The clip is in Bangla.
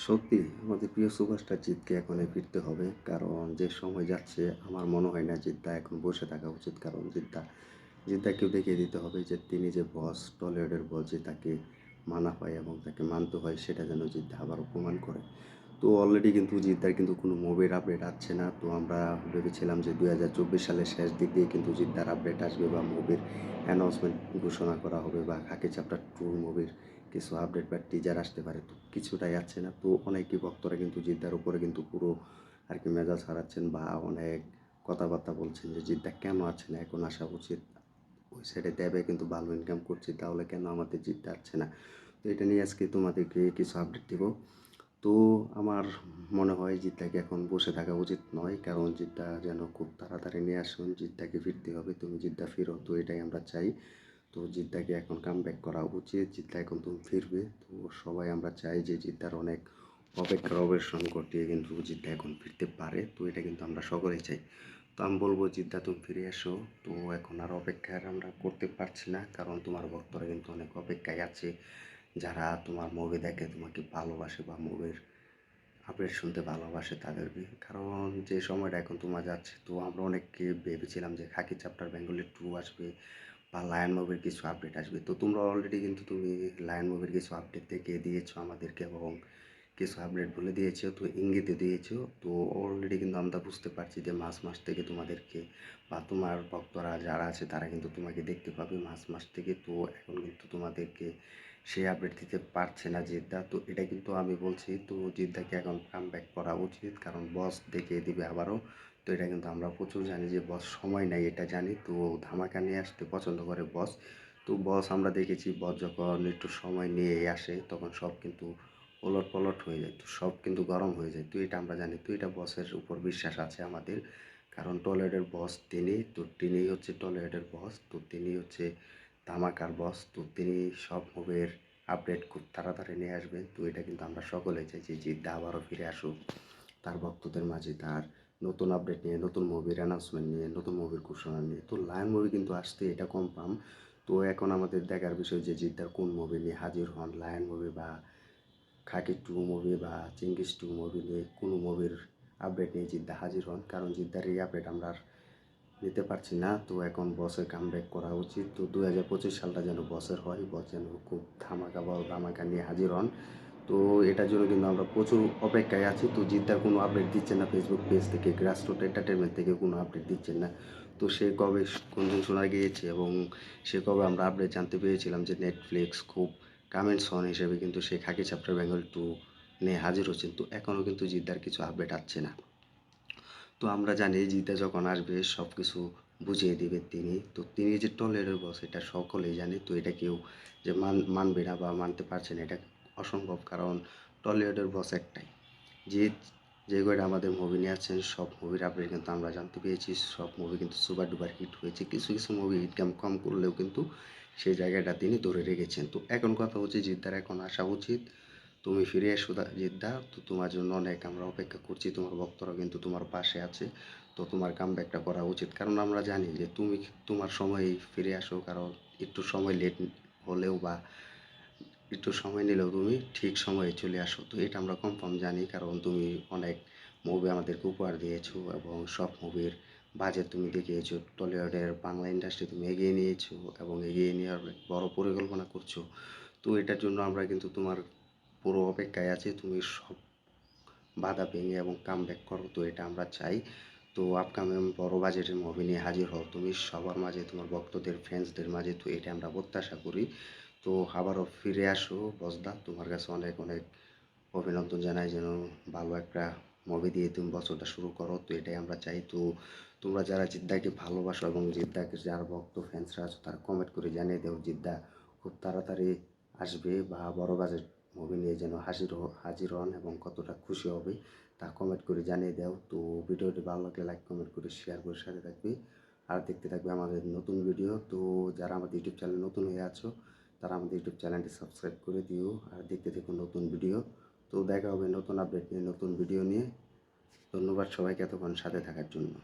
সত্যি আমাদের প্রিয় সুপারস্টার জিতকে এখনই ফিরতে হবে, কারণ যে সময় যাচ্ছে আমার মনে হয় না জিদ্দা এখন বসে থাকা উচিত। কারণ জিদ্দাকেও দেখিয়ে দিতে হবে যে তিনি যে বস, টলিউডের বস, যে তাকে মানা হয় এবং তাকে মানতে হয়, সেটা যেন জিদ্দা আবারও প্রমাণ করে। তো অলরেডি কিন্তু জিদ্দার কিন্তু কোনো মুভির আপডেট আসছে না। তো আমরা ভেবেছিলাম যে 2024 সালের শেষ দিক দিয়ে কিন্তু জিদ্দার আপডেট আসবে বা মুভির অ্যানাউন্সমেন্ট ঘোষণা করা হবে বা খাকি চ্যাপ্টার 2 মুভির কিছু আপডেট বা টিজার আসতে পারে। তো কিছুটাই আসছে না। তো অনেকই ভক্তরা কিন্তু জিদ্দার উপরে কিন্তু পুরো আর কি মেজাজ হারাচ্ছেন বা অনেক কথাবার্তা বলছেন যে জিদ্দা কেন আছে না, এখন আসা উচিত। ওই সাইডে দেবে কিন্তু ভালো ইনকাম করছি, তাহলে কেন আমাদের জিততে আসছে না? তো এটা নিয়ে আজকে তোমাদেরকে কিছু আপডেট দিব। তো আমার মনে হয় জিদ্দাকে এখন বসে থাকা উচিত নয়, কারণ জিদ্দা যেন খুব তাড়াতাড়ি নিয়ে আসুন। জিদ্দাকে ফিরতে হবে, তুমি জিদ্দা ফিরো, তো এটাই আমরা চাই। তো জিদ্দাকে এখন কামব্যাক করা উচিত, জিদ্দা এখন তুমি ফিরবে। তো সবাই আমরা চাই যে জিদ্দার অনেক অপেক্ষার অবসান ঘটিয়ে কিন্তু জিদ্দা এখন ফিরতে পারে। তো এটা কিন্তু আমরা সকলেই চাই। তো আমি বলবো জিদ্দা তুমি ফিরে এসো। তো এখন আর অপেক্ষার আমরা করতে পারছি না, কারণ তোমার ভক্তরা কিন্তু অনেক অপেক্ষায় আছে, যারা তোমার মুভি দেখে, তোমাকে ভালোবাসে বা মুভির আপডেট শুনতে ভালোবাসে তাদেরকে। কারণ যে সময়টা এখন তোমার যাচ্ছে, তো আমরা অনেককে ভেবেছিলাম যে খাকি চ্যাপ্টার বেঙ্গলি 2 আসবে বা লায়ন মুভির কিছু আপডেট আসবে। তো তোমরা অলরেডি কিন্তু তুমি লায়ন মুভির কিছু আপডেট দেখিয়ে দিয়েছো আমাদেরকে এবং কিছু আপডেট বলে দিয়েছো, তো ইঙ্গিতে দিয়েছো। তো অলরেডি কিন্তু আমরা বুঝতে পারছি যে মাস থেকে তোমাদেরকে বা তোমার ভক্তরা যারা আছে তারা কিন্তু তোমাকে দেখতে পাবে মাস থেকে। তো এখন কিন্তু তোমাদেরকে সেই আপডেট দিতে পারছে না জিদ্দা। তো এটা কিন্তু আমি বলছি, তো জিদ্দাকে এখন কাম ব্যাক করা উচিত, কারণ বস দেখিয়ে দিবে আবারও। তো এটা কিন্তু আমরা প্রচুর জানি যে বস সময় নাই, এটা জানি। তো ধামাকা নিয়ে আসতে পছন্দ করে বস। তো বস আমরা দেখেছি, বস যখন একটু সময় নিয়ে আসে তখন সব কিন্তু ওলট পলট হয়ে যায়, তো সব কিন্তু গরম হয়ে যায়। তো এটা আমরা জানি, তো এটা বসের উপর বিশ্বাস আছে আমাদের। কারণ টলিউডের বস তিনি, তো তিনিই হচ্ছে টলিউডের বস। তো তিনি হচ্ছে ধামাকার বস। তো তিনি সব মুভির আপডেট খুব তাড়াতাড়ি নিয়ে আসবেন। তো এটা কিন্তু আমরা সকলে চাই যে জিদ্দা আবারও ফিরে আসুক তার ভক্তদের মাঝে, তার নতুন আপডেট নিয়ে, নতুন মুভির অ্যানাউন্সমেন্ট নিয়ে, নতুন মুভির ঘোষণা নিয়ে। তো লায়ন মুভি কিন্তু আসতে, এটা কনফার্ম। তো এখন আমাদের দেখার বিষয় যে জিদ্দার কোন মুভি নিয়ে হাজির হন, লায়ন মুভি বা খাকি 2 মুভি বা চিঙ্গিস 2 মুভি নিয়ে কোনো মুভির আপডেট নিয়ে জিদ্দা হাজির হন। কারণ জিদ্দার এই আপডেট আমরা আর নিতে পারছি না। তো এখন বসের কামব্যাক করা উচিত। তো 2025 সালটা যেন বসের হয়, বস যেন খুব ধামাকা বড় ধামাকা নিয়ে হাজির হন। তো এটার জন্য কিন্তু আমরা প্রচুর অপেক্ষায় আছি। তো জিদ্দার কোনো আপডেট দিচ্ছেন না ফেসবুক পেজ থেকে, গ্রাসরুট এন্টারটেনমেন্ট থেকে কোনো আপডেট দিচ্ছেন না। তো সে কবে কোনদিন শোনা গিয়েছে এবং সে কবে আমরা আপডেট জানতে পেরেছিলাম যে নেটফ্লিক্স খুব কামিং সন হিসেবে কিন্তু সে খাকি চ্যাপ্টার বেঙ্গল 2 নিয়ে হাজির হচ্ছেন। তো এখনও কিন্তু জিদ্দার কিছু আপডেট আসছে না। তো আমরা জানি জিদ্দা যখন আসবে সব কিছু বুঝিয়ে দিবে তিনি। তো তিনি যে টলের বস এটা সকলেই জানে। তো এটা কেউ যে মানবে না বা মানতে পারছে না, এটা অসম্ভব। কারণ টলিউডের বস একটাই, যে যে কয়টা আমাদের মুভি নিয়ে আসছেন সব মুভির আপডেট কিন্তু আমরা জানতে পেরেছি। সব মুভি কিন্তু সুপার ডুপার হিট হয়েছে। কিছু কিছু মুভি ইনকাম কম করলেও কিন্তু সেই জায়গাটা তিনি ধরে রেখেছেন। তো এখন কথা হচ্ছে জিদ্দার এখন আসা উচিত। তুমি ফিরে এসো জিদ্দা। তো তোমার জন্য অনেক আমরা অপেক্ষা করছি, তোমার ভক্তরা কিন্তু তোমার পাশে আছে। তো তোমার কামব্যাকটা করা উচিত, কারণ আমরা জানি যে তুমি তোমার সময়েই ফিরে আসো। কারণ একটু সময় লেট হলেও বা একটু সময় নিলেও তুমি ঠিক সময়ে চলে আসো। তো এটা আমরা কনফার্ম জানি, কারণ তুমি অনেক মুভি আমাদেরকে উপহার দিয়েছো এবং সব মুভির বাজেট তুমি দেখিয়েছো। টলিউডের বাংলা ইন্ডাস্ট্রি তুমি এগিয়ে নিয়েছো এবং এগিয়ে নেওয়ার বড় পরিকল্পনা করছো। তো এটার জন্য আমরা কিন্তু তোমার পুরো অপেক্ষায় আছি, তুমি সব বাধা ভেঙে এবং কামব্যাক করো। তো এটা আমরা চাই। তো আপকামিং বড় বাজেটের মুভি নিয়ে হাজির হও তুমি সবার মাঝে, তোমার ভক্তদের ফ্যান্সদের মাঝে। তো এটা আমরা প্রত্যাশা করি। তো আবারও ফিরে আসো বসদা, তোমার কাছে অনেক অনেক অভিনন্দন জানাই, যেন ভালো একটা মুভি দিয়ে তুমি বছরটা শুরু করো। তো এটাই আমরা চাই। তো তোমরা যারা জিদ্দাকে ভালোবাসো এবং জিদ্দাকে যারা ভক্ত ফ্যান্সরা আছো, তারা কমেন্ট করে জানিয়ে দেও জিদ্দা খুব তাড়াতাড়ি আসবে বা বড় বাজেট মুভি নিয়ে যেন হাজির হন এবং কতটা খুশি হবে তা কমেন্ট করে জানিয়ে দাও। তো ভিডিওটি ভালো লাগলে লাইক কমেন্ট করে শেয়ার করে সাথে থাকবে আর দেখতে থাকবে আমাদের নতুন ভিডিও। তো যারা আমাদের ইউটিউব চ্যানেল নতুন হয়ে আছো, তারা আমাদের ইউটিউব চ্যানেলটি সাবস্ক্রাইব করে দিও আর দেখতে দেখুন নতুন ভিডিও। তো দেখা হবে নতুন আপডেট নিয়ে, নতুন ভিডিও নিয়ে। ধন্যবাদ সবাইকে এতক্ষণ সাথে থাকার জন্য।